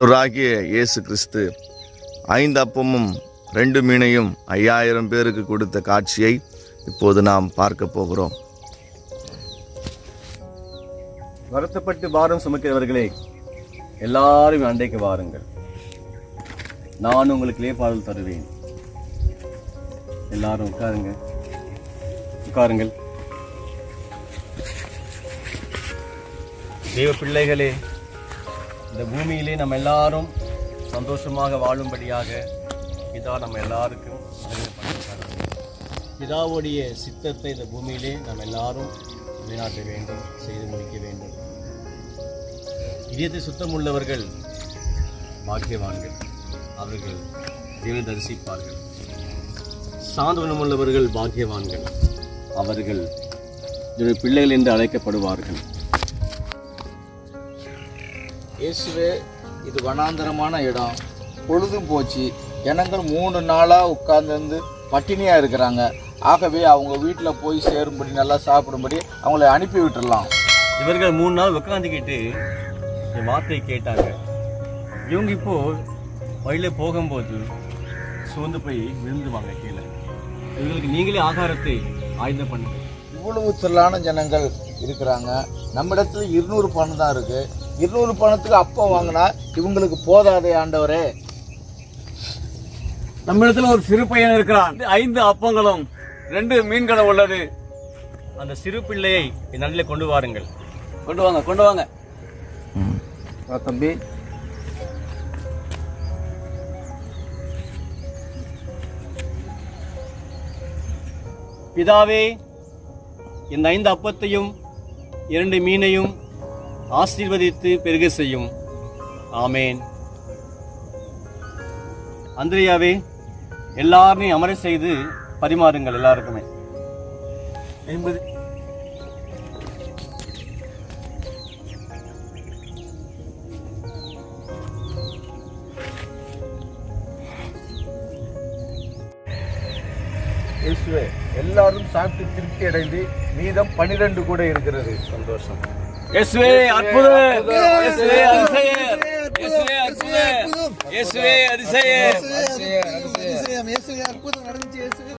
ஆண்டவராகிய இயேசு கிறிஸ்து 5 அப்பமும் 2 மீனையும் 5000 பேருக்கு கொடுத்த காட்சியை இப்போது நாம் பார்க்க போகிறோம். வருத்தப்பட்டு பாரம் சுமக்கிறவர்களே, எல்லாரும் அண்டைக்கு வாருங்கள், நான் உங்களுக்கு இளைப்பாறுதல் தருவேன். எல்லாரும் உட்காருங்கள். தேவ பிள்ளைகளே, இந்த பூமியிலே நம்ம எல்லாரும் சந்தோஷமாக வாழும்படியாக பிதா நம்ம எல்லாருக்கும் பிதாவுடைய சித்தத்தை இந்த பூமியிலே நம்ம எல்லாரும் நிலைநாட்ட வேண்டும், செய்து முடிக்க வேண்டும். இதயத்தை சுத்தம் உள்ளவர்கள் பாக்கியவான்கள், அவர்கள் தேவனை தரிசிப்பார்கள். சாந்த குணமுள்ளவர்கள் பாக்கியவான்கள், அவர்கள் பிள்ளைகள் என்று அழைக்கப்படுவார்கள். இயேசுவே, இது வனாந்தரமான இடம், பொழுதும் போச்சு, ஜனங்கள் 3 நாளாக உட்கார்ந்து பட்டினியாக இருக்கிறாங்க. ஆகவே அவங்க வீட்டில் போய் சேரும்படி, நல்லா சாப்பிடும்படி அவங்கள அனுப்பி விட்டுடலாம். இவர்கள் 3 நாள் உட்காந்துக்கிட்டு என் வார்த்தையை கேட்டாங்க. இவங்க இப்போ வழியில் போகும்போது சோர்ந்து போய் விழுந்துவாங்க கீழே. இவங்களுக்கு நீங்களே ஆகாரத்தை ஆயுதம் பண்ணுங்க. இவ்வளவு திரளான ஜனங்கள் இருக்கிறாங்க. நம்ம இடத்துல 200 பணம் தான் இருக்கு. 200 பணத்துக்கு அப்பம் வாங்கினா இவங்களுக்கு போதாதே ஆண்டவரே. நம்ம இடத்துல ஒரு சிறு பையன் இருக்கிறான், 5 அப்பங்களும் 2 மீன்களும் உள்ளது. அந்த சிறு பிள்ளையை நல்ல கொண்டு வாருங்கள். கொண்டு வாங்க. தம்பி, பிதாவே, இந்த 5 அப்பத்தையும் 2 மீனையும் ஆசீர்வதித்து பெருக செய்யும். ஆமேன். அந்திரியாவே, எல்லாரையும் அமர செய்து பரிமாறுங்கள். எல்லாருக்குமே இயேசுவே, எல்லாரும் சாப்பிட்டு திருப்தி அடைந்து மீதம் 12 கூட இருக்கிறது. சந்தோஷம். இயேசுவே அற்புதம், இயேசுவே அதிசயம், இயேசுவே அற்புதம், இயேசுவே அதிசயம், இயேசுவே அற்புதம் நடந்துச்சு.